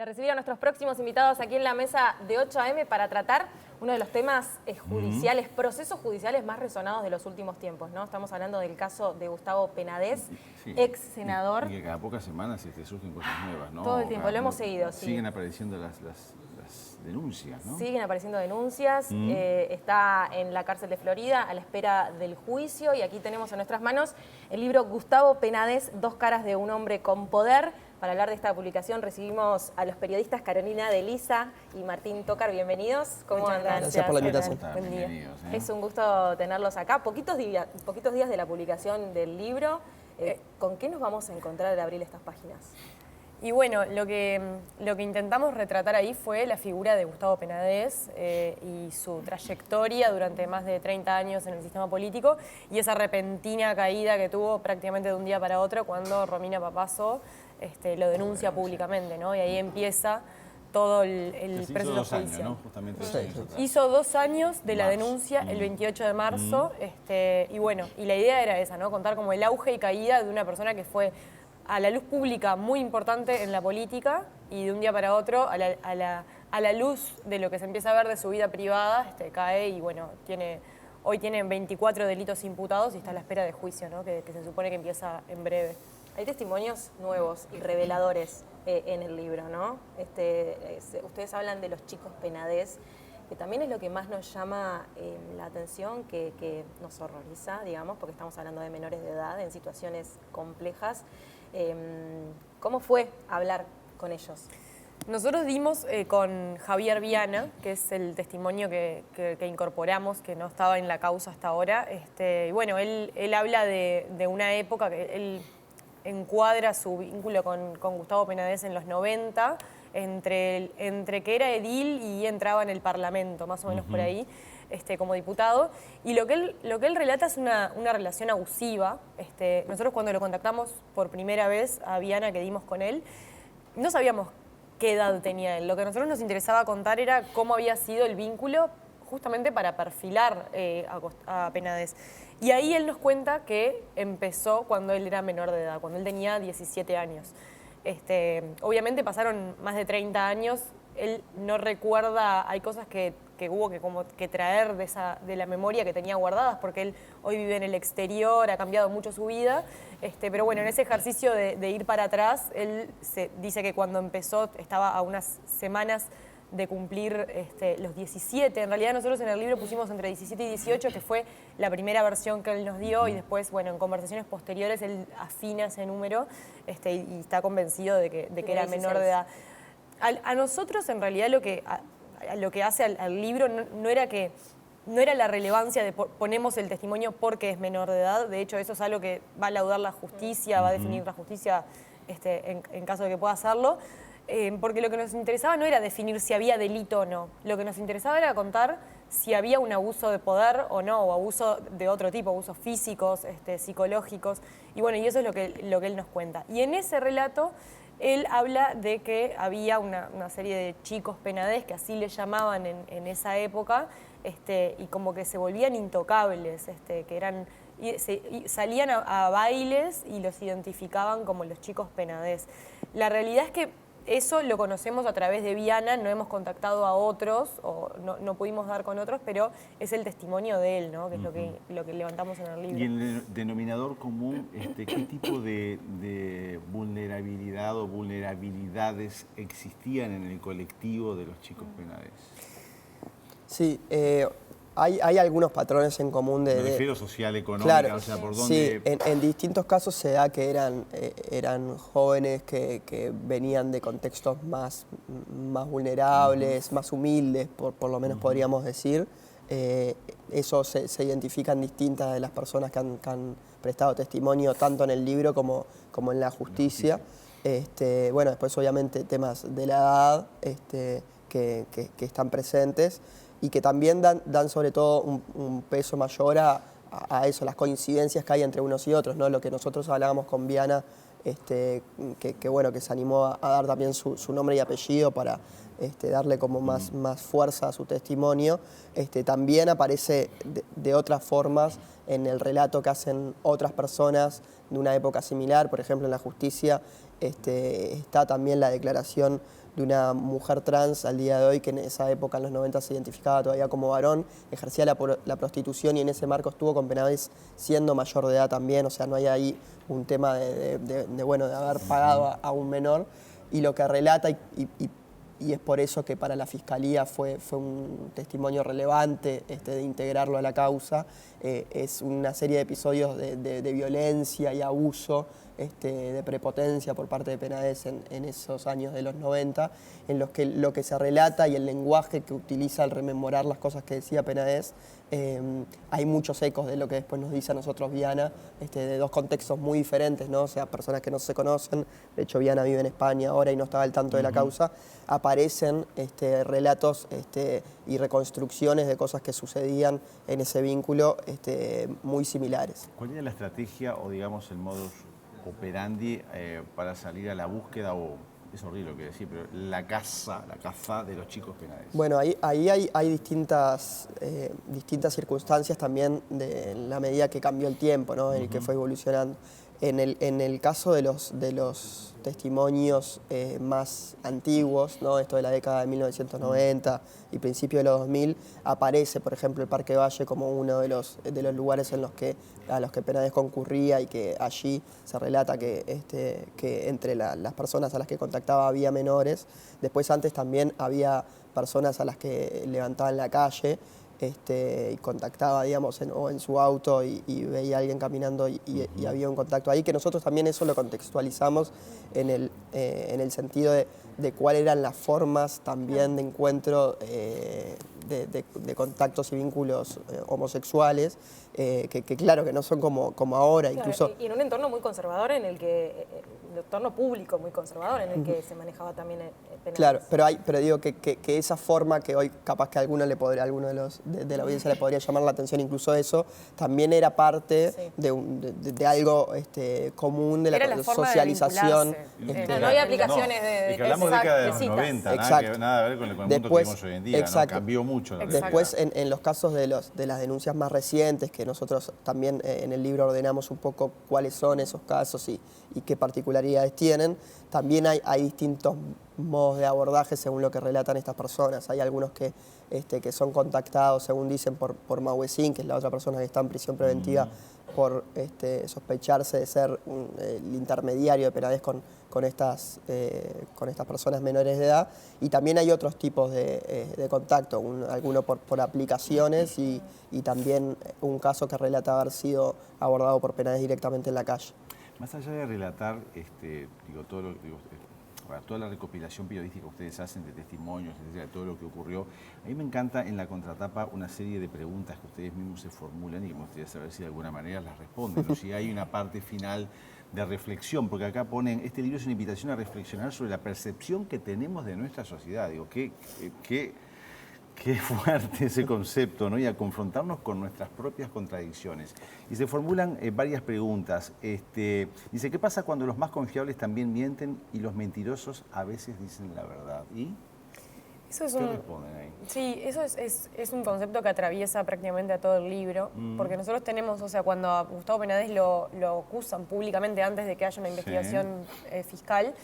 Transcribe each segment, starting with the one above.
De recibir a nuestros próximos invitados aquí en la mesa de 8 AM para tratar uno de los temas judiciales, procesos judiciales más resonados de los últimos tiempos, ¿no? Estamos hablando del caso de Gustavo Penades, ex senador. Y que cada pocas semanas surgen cosas nuevas, ¿no? Todo el tiempo, lo hemos seguido, sí. Siguen apareciendo las denuncias, ¿no? Siguen apareciendo denuncias, está en la cárcel de Florida a la espera del juicio y aquí tenemos en nuestras manos el libro Gustavo Penades, Dos caras de un hombre con poder. Para hablar de esta publicación recibimos a los periodistas Carolina de Lisa y Martín Tócar. Bienvenidos. ¿Cómo andan? Gracias por la invitación. Buen día. Bienvenidos, Es un gusto tenerlos acá. Poquitos días de la publicación del libro. ¿Con qué nos vamos a encontrar al abrir estas páginas? Y bueno, lo que intentamos retratar ahí fue la figura de Gustavo Penades y su trayectoria durante más de 30 años en el sistema político y esa repentina caída que tuvo prácticamente de un día para otro cuando Romina Papazo lo denuncia públicamente, ¿no? Y ahí empieza todo el proceso hizo 2 años, judicial. ¿no? Justamente Hizo 2 años de la denuncia el 28 de marzo y bueno, y la idea era esa, ¿no? Contar como el auge y caída de una persona que fue a la luz pública muy importante en la política y de un día para otro a la luz de lo que se empieza a ver de su vida privada cae y bueno, hoy tiene 24 delitos imputados y está a la espera de juicio, ¿no? que se supone que empieza en breve. Hay testimonios nuevos y reveladores en el libro, ¿no? Ustedes hablan de los chicos Penades, que también es lo que más nos llama la atención, que nos horroriza, digamos, porque estamos hablando de menores de edad en situaciones complejas. ¿Cómo fue hablar con ellos? Nosotros dimos con Javier Viana, que es el testimonio que incorporamos, que no estaba en la causa hasta ahora. Y bueno, él habla de una época que él encuadra su vínculo con Gustavo Penades en los 90, entre que era edil y entraba en el Parlamento, más o menos por ahí, como diputado. Y lo que él relata es una relación abusiva. Nosotros cuando lo contactamos por primera vez a Viana, que dimos con él, no sabíamos qué edad tenía él. Lo que a nosotros nos interesaba contar era cómo había sido el vínculo justamente para perfilar a Penades. Y ahí él nos cuenta que empezó cuando él era menor de edad, cuando él tenía 17 años. Obviamente pasaron más de 30 años, él no recuerda, hay cosas que hubo que traer de la memoria que tenía guardadas, porque él hoy vive en el exterior, ha cambiado mucho su vida, pero bueno, en ese ejercicio de ir para atrás, él dice que cuando empezó estaba a unas semanas de cumplir los 17. En realidad nosotros en el libro pusimos entre 17 y 18, que fue la primera versión que él nos dio, y después, bueno, en conversaciones posteriores él afina ese número y está convencido de que era 16. menor de edad. A nosotros, en realidad, lo que hace al libro no era la relevancia de ponemos el testimonio porque es menor de edad. De hecho, eso es algo que va a laudar la justicia, va a definir la justicia en caso de que pueda hacerlo. Porque lo que nos interesaba no era definir si había delito o no. Lo que nos interesaba era contar si había un abuso de poder o no, o abuso de otro tipo, abusos físicos, psicológicos. Y bueno, y eso es lo que él nos cuenta. Y en ese relato, él habla de que había una serie de chicos Penades, que así le llamaban en esa época, y como que se volvían intocables, que eran... salían a bailes y los identificaban como los chicos Penades. La realidad es que eso lo conocemos a través de Viana, no hemos contactado a otros, o no pudimos dar con otros, pero es el testimonio de él, ¿no? Que es lo que levantamos en el libro. Y el denominador común, ¿qué tipo de vulnerabilidad o vulnerabilidades existían en el colectivo de los chicos Penades? Sí, hay algunos patrones en común Me refiero social, económica, claro, o sea, por dónde... Sí, en distintos casos se da que eran jóvenes que venían de contextos más vulnerables, más humildes, por lo menos podríamos decir. Eso se identifican distintas de las personas que han prestado testimonio, tanto en el libro como en la justicia. Bueno, después obviamente temas de la edad que están presentes, y que también dan sobre todo un peso mayor a eso, las coincidencias que hay entre unos y otros, ¿no? Lo que nosotros hablábamos con Viana, bueno, que se animó a dar también su nombre y apellido para darle como más fuerza a su testimonio, también aparece de otras formas en el relato que hacen otras personas de una época similar. Por ejemplo, en la justicia está también la declaración de una mujer trans al día de hoy que en esa época, en los 90, se identificaba todavía como varón, ejercía la prostitución y en ese marco estuvo con Penades siendo mayor de edad también, o sea, no hay ahí un tema bueno, de haber pagado a un menor. Y lo que relata, y es por eso que para la Fiscalía fue un testimonio relevante de integrarlo a la causa, es una serie de episodios de violencia y abuso, de prepotencia por parte de Penades en esos años de los 90, en los que lo que se relata y el lenguaje que utiliza al rememorar las cosas que decía Penades, hay muchos ecos de lo que después nos dice a nosotros Viana, de dos contextos muy diferentes, ¿no? O sea, personas que no se conocen, de hecho Viana vive en España ahora y no estaba al tanto de la causa, aparecen relatos y reconstrucciones de cosas que sucedían en ese vínculo muy similares. ¿Cuál era la estrategia o, digamos, el modus operandi para salir a la búsqueda, o es horrible lo que decir, pero la caza de los chicos Penades? Bueno, ahí hay distintas circunstancias también en la medida que cambió el tiempo, ¿no? En el que fue evolucionando. En el caso de los testimonios más antiguos, ¿no? Esto de la década de 1990 y principio de los 2000, aparece, por ejemplo, el Parque Valle como uno de los lugares a los que Penades concurría y que allí se relata que entre las personas a las que contactaba había menores. Después, antes también había personas a las que levantaban la calle y contactaba, digamos, en su auto y veía a alguien caminando y había un contacto ahí, que nosotros también eso lo contextualizamos en el sentido de cuáles eran las formas también de encuentro de contactos y vínculos homosexuales, que claro, que no son como ahora. Claro, Incluso... y en un entorno muy conservador, en el que, un entorno público muy conservador, en el que se manejaba también Penades. Claro, pero digo que esa forma que hoy capaz que a alguno de la audiencia le podría llamar la atención, incluso eso, también era parte de algo común de la socialización. No había aplicaciones es que hablamos de década de los citas. 90, nada que ver con el mundo que vivimos hoy en día, ¿no? Cambió mucho. Después, en los casos de las denuncias más recientes, que nosotros también en el libro ordenamos un poco cuáles son esos casos y qué particularidades tienen, también hay distintos modos de abordaje según lo que relatan estas personas. Hay algunos que son contactados, según dicen, por Mauesín, que es la otra persona que está en prisión preventiva, por sospecharse de ser el intermediario de Penades con estas personas menores de edad. Y también hay otros tipos de contacto, alguno por aplicaciones y también un caso que relata haber sido abordado por Penades directamente en la calle. Más allá de relatar toda la recopilación periodística que ustedes hacen de testimonios, de todo lo que ocurrió, a mí me encanta en la contratapa una serie de preguntas que ustedes mismos se formulan y que me gustaría saber si de alguna manera las responden, o si hay una parte final de reflexión, porque acá ponen, este libro es una invitación a reflexionar sobre la percepción que tenemos de nuestra sociedad. Digo, qué fuerte ese concepto, ¿no? Y a confrontarnos con nuestras propias contradicciones. Y se formulan varias preguntas. Dice, ¿qué pasa cuando los más confiables también mienten y los mentirosos a veces dicen la verdad? ¿Y eso es qué responden ahí? Sí, eso es un concepto que atraviesa prácticamente a todo el libro, porque nosotros tenemos, o sea, cuando a Gustavo Penades lo acusan públicamente antes de que haya una investigación fiscal,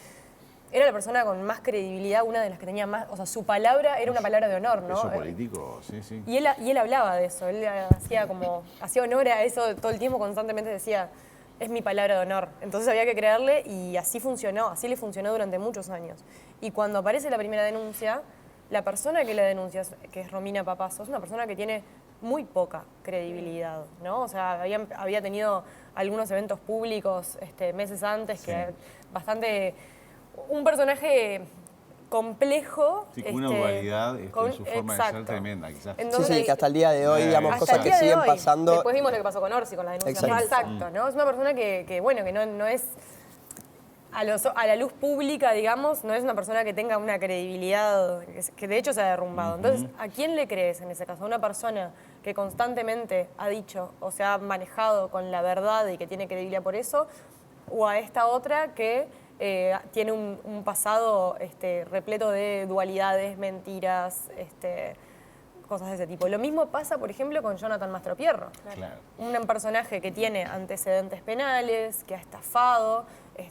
era la persona con más credibilidad, una de las que tenía más, o sea, su palabra era una palabra de honor, ¿no? Peso político, sí. Y él hablaba de eso, él hacía honor a eso todo el tiempo, constantemente decía, es mi palabra de honor. Entonces había que creerle y así le funcionó durante muchos años. Y cuando aparece la primera denuncia, la persona que la denuncia, que es Romina Papazo, es una persona que tiene muy poca credibilidad, ¿no? O sea, había tenido algunos eventos públicos meses antes, que bastante... Un personaje complejo. Sí, con una dualidad en su forma de ser tremenda, quizás. Entonces, que hasta el día de hoy, digamos, cosas que siguen pasando. Después vimos lo que pasó con Orsi, con la denuncia falsa. Exacto, ¿no? Es una persona que no es, a la luz pública, digamos, no es una persona que tenga una credibilidad, que de hecho se ha derrumbado. Entonces, ¿a quién le crees en ese caso? ¿A una persona que constantemente ha dicho o se ha manejado con la verdad y que tiene credibilidad por eso? ¿O a esta otra que tiene un pasado repleto de dualidades, mentiras, cosas de ese tipo? Lo mismo pasa, por ejemplo, con Jonathan Mastropierro. Claro. Un personaje que tiene antecedentes penales, que ha estafado,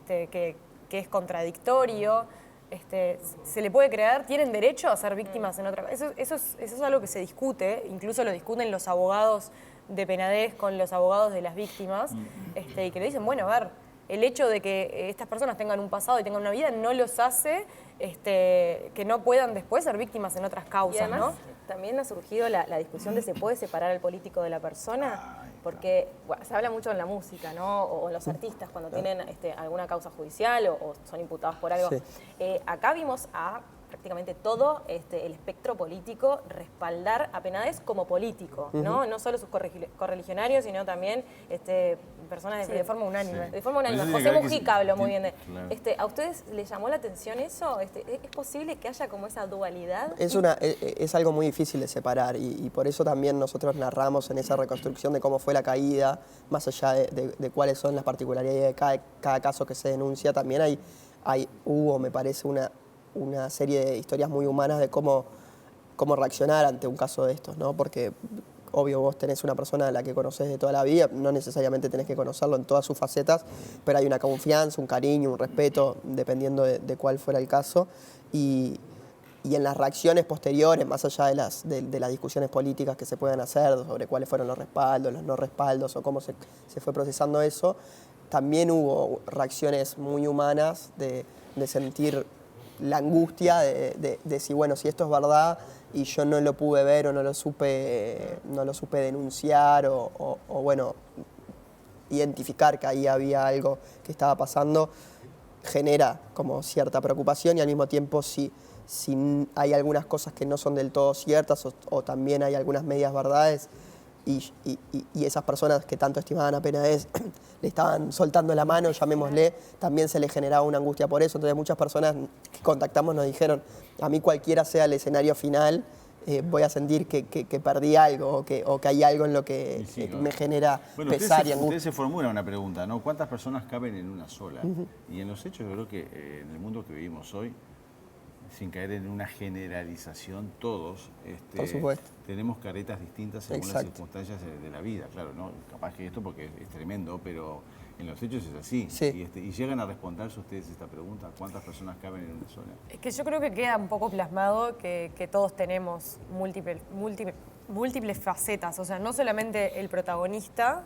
que que es contradictorio. Se le puede creer, tienen derecho a ser víctimas en otra. Eso es algo que se discute, incluso lo discuten los abogados de Penades con los abogados de las víctimas, y que le dicen, bueno, a ver, el hecho de que estas personas tengan un pasado y tengan una vida no los hace que no puedan después ser víctimas en otras causas, y además, ¿no? También ha surgido la discusión de se puede separar al político de la persona, porque bueno, se habla mucho en la música, ¿no? O en los artistas cuando tienen alguna causa judicial o son imputados por algo. Sí. Acá vimos a prácticamente todo el espectro político respaldar a Penades como político, ¿no? No solo sus correligionarios, sino también personas De forma unánime. de forma unánime. Pero eso José tiene que ver Mujica que habló muy bien de... claro. ¿A ustedes les llamó la atención eso? ¿Es posible que haya como esa dualidad? Es algo muy difícil de separar y por eso también nosotros narramos en esa reconstrucción de cómo fue la caída, más allá de cuáles son las particularidades de cada caso que se denuncia, también hubo, me parece, una serie de historias muy humanas de cómo reaccionar ante un caso de estos, ¿no? Porque obvio vos tenés una persona a la que conoces de toda la vida, no necesariamente tenés que conocerlo en todas sus facetas, pero hay una confianza, un cariño, un respeto, dependiendo de cuál fuera el caso. Y en las reacciones posteriores, más allá de las discusiones políticas que se puedan hacer sobre cuáles fueron los respaldos, los no respaldos o cómo se fue procesando eso, también hubo reacciones muy humanas de sentir la angustia de si, bueno, si esto es verdad y yo no lo pude ver o no lo supe denunciar o bueno, identificar que ahí había algo que estaba pasando, genera como cierta preocupación y al mismo tiempo si hay algunas cosas que no son del todo ciertas o también hay algunas medias verdades y esas personas que tanto estimaban a Penades le estaban soltando la mano, llamémosle, también se les generaba una angustia por eso. Entonces muchas personas que contactamos nos dijeron, a mí cualquiera sea el escenario final, voy a sentir que perdí algo o que hay algo en lo que me genera pesar y angustia. Ustedes se formulan una pregunta, ¿no? ¿Cuántas personas caben en una sola? Y en los hechos yo creo que en el mundo que vivimos hoy, sin caer en una generalización, todos Por supuesto. tenemos caretas distintas según las Exacto. circunstancias de la vida, claro, ¿no? Capaz que esto porque es tremendo, pero en los hechos es así. Sí. Y llegan a responderse ustedes esta pregunta, ¿cuántas personas caben en una sola? Es que yo creo que queda un poco plasmado que todos tenemos múltiples facetas, o sea, no solamente el protagonista,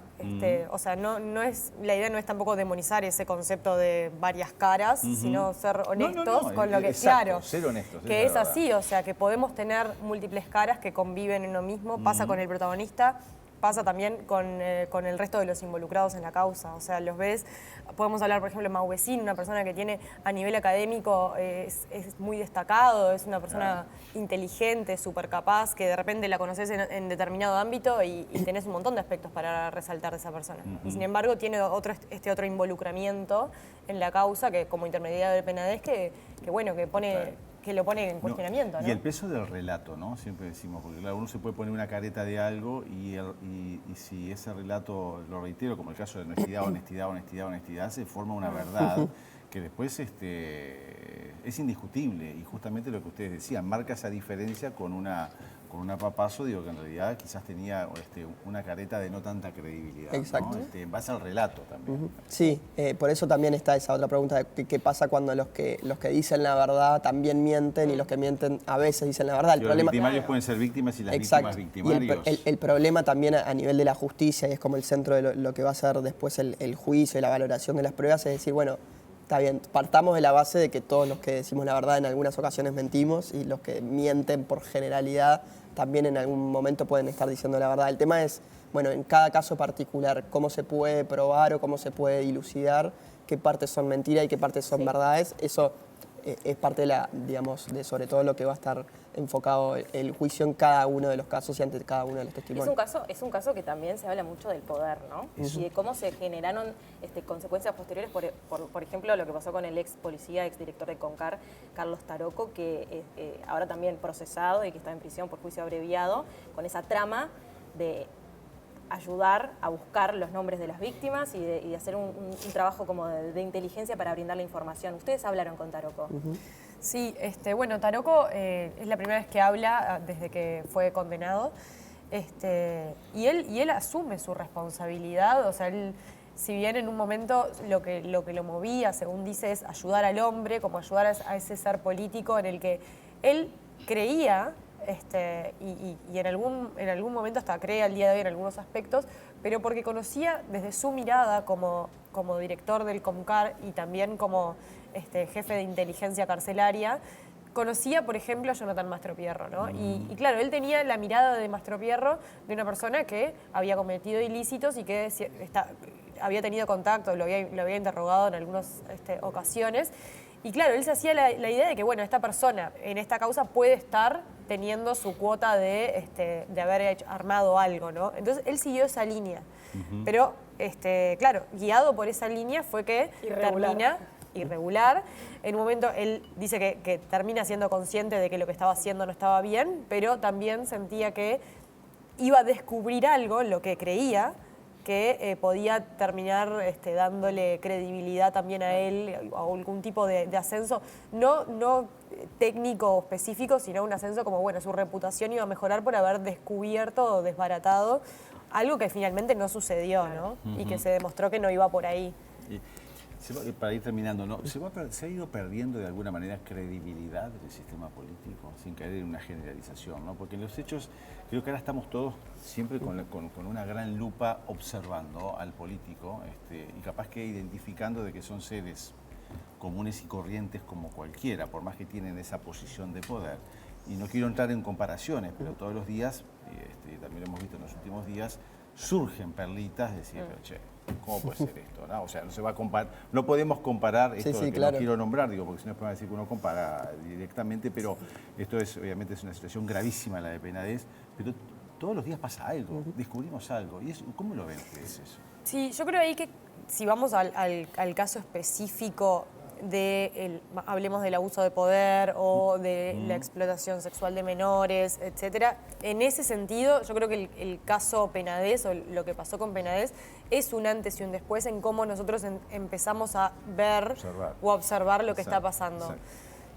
o sea, la idea no es tampoco demonizar ese concepto de varias caras, sino ser honestos con lo que, exacto, claro, ser honestos, que es así, o sea, que podemos tener múltiples caras que conviven en uno mismo, pasa con el protagonista, pasa también con el resto de los involucrados en la causa. O sea, los ves, podemos hablar, por ejemplo, de Mau Vecino, una persona que tiene a nivel académico, es muy destacado, es una persona inteligente, súper capaz, que de repente la conoces en determinado ámbito y tenés un montón de aspectos para resaltar de esa persona. Y sin embargo tiene otro involucramiento en la causa, que como intermediario de Penades, que lo pone en cuestionamiento. ¿no? Y el peso del relato, ¿no? Siempre decimos, porque claro, uno se puede poner una careta de algo y si ese relato, lo reitero, como el caso de honestidad, se forma una verdad que después es indiscutible y justamente lo que ustedes decían, marca esa diferencia con una Papazo, digo que en realidad quizás tenía una careta de no tanta credibilidad. Exacto. ¿no? En base al relato también. Sí, por eso también está esa otra pregunta de qué pasa cuando los que dicen la verdad también mienten y los que mienten a veces dicen la verdad. Los victimarios pueden ser víctimas y las víctimas victimarios. Y el problema también a nivel de la justicia, y es como el centro de lo que va a ser después el juicio y la valoración de las pruebas, es decir, bueno, está bien, partamos de la base de que todos los que decimos la verdad en algunas ocasiones mentimos y los que mienten por generalidad también en algún momento pueden estar diciendo la verdad. El tema es, bueno, en cada caso particular, cómo se puede probar o cómo se puede dilucidar qué partes son mentiras y qué partes son verdades. Eso es parte de sobre todo lo que va a estar enfocado el juicio en cada uno de los casos y ante cada uno de los testimonios. Es un caso que también se habla mucho del poder, ¿no? Y de cómo se generaron consecuencias posteriores, por ejemplo, lo que pasó con el ex policía, ex director de CONCAR, Carlos Taroco, que ahora también procesado y que está en prisión por juicio abreviado, con esa trama de ayudar a buscar los nombres de las víctimas y de hacer un trabajo como de inteligencia para brindar la información. Ustedes hablaron con Taroco. Sí, bueno, Taroco es la primera vez que habla desde que fue condenado y él asume su responsabilidad, o sea, él si bien en un momento lo que lo movía, según dice, es ayudar al hombre, como ayudar a ese ser político en el que él creía, y en algún momento hasta cree al día de hoy en algunos aspectos, pero porque conocía desde su mirada como director del COMCAR y también como jefe de inteligencia carcelaria, conocía, por ejemplo, a Jonathan Mastropierro, ¿no? Y claro, él tenía la mirada de Mastropierro de una persona que había cometido ilícitos y que había tenido contacto, lo había interrogado en algunas ocasiones. Y claro, él se hacía la idea de que, bueno, esta persona en esta causa puede estar teniendo su cuota de haber armado algo, ¿no? Entonces, él siguió esa línea. Pero, claro, guiado por esa línea fue que termina irregular. En un momento él dice que termina siendo consciente de que lo que estaba haciendo no estaba bien, pero también sentía que iba a descubrir algo, lo que creía, que podía terminar dándole credibilidad también a él, a algún tipo de ascenso, no técnico o específico, sino un ascenso como, bueno, su reputación iba a mejorar por haber descubierto o desbaratado algo que finalmente no sucedió, ¿no? Y que se demostró que no iba por ahí. Para ir terminando, ¿no? ¿Se ha ido perdiendo de alguna manera credibilidad del sistema político, sin caer en una generalización, ¿no? Porque en los hechos creo que ahora estamos todos siempre con una gran lupa observando al político y capaz que identificando de que son seres comunes y corrientes como cualquiera, por más que tienen esa posición de poder. Y no quiero entrar en comparaciones, pero todos los días, también lo hemos visto en los últimos días, surgen perlitas de decir, pero che, ¿cómo puede ser esto? ¿No? O sea, no se va a comparar, no podemos comparar esto que claro. no quiero nombrar, digo, porque si no es para decir que uno compara directamente, pero esto es, obviamente, es una situación gravísima la de Penades, pero todos los días pasa algo, descubrimos algo. ¿Y eso, cómo lo ven ustedes eso? Sí, yo creo ahí que si vamos al caso específico hablemos del abuso de poder o de la explotación sexual de menores, etcétera. En ese sentido, yo creo que el caso Penades o lo que pasó con Penades es un antes y un después en cómo nosotros empezamos a ver o a observar lo que está pasando. Exacto.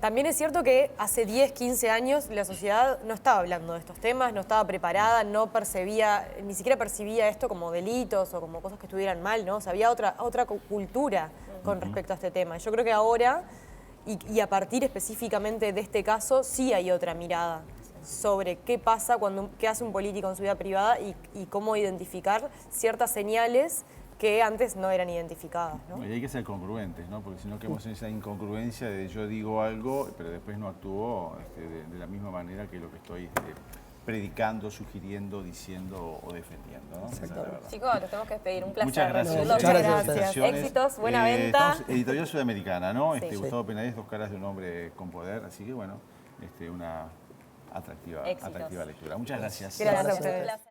También es cierto que hace 10, 15 años la sociedad no estaba hablando de estos temas, no estaba preparada, no percibía, ni siquiera percibía esto como delitos o como cosas que estuvieran mal, ¿no? O sea, había otra cultura con respecto a este tema. Yo creo que ahora, y a partir específicamente de este caso, sí hay otra mirada sobre qué pasa qué hace un político en su vida privada y cómo identificar ciertas señales que antes no eran identificadas, ¿no? Y hay que ser congruentes, ¿no? Porque si no quedamos en esa incongruencia de yo digo algo, pero después no actúo de la misma manera que lo que estoy predicando, sugiriendo, diciendo o defendiendo, ¿no? Esa es la verdad. Chicos, los tenemos que despedir. Un placer. Muchas gracias. Muchas gracias. Éxitos, buena venta. Estamos Editorial Sudamericana, ¿no? Sí. Gustavo Penades, dos caras de un hombre con poder, así que bueno, una atractiva lectura. Muchas gracias. Gracias a ustedes.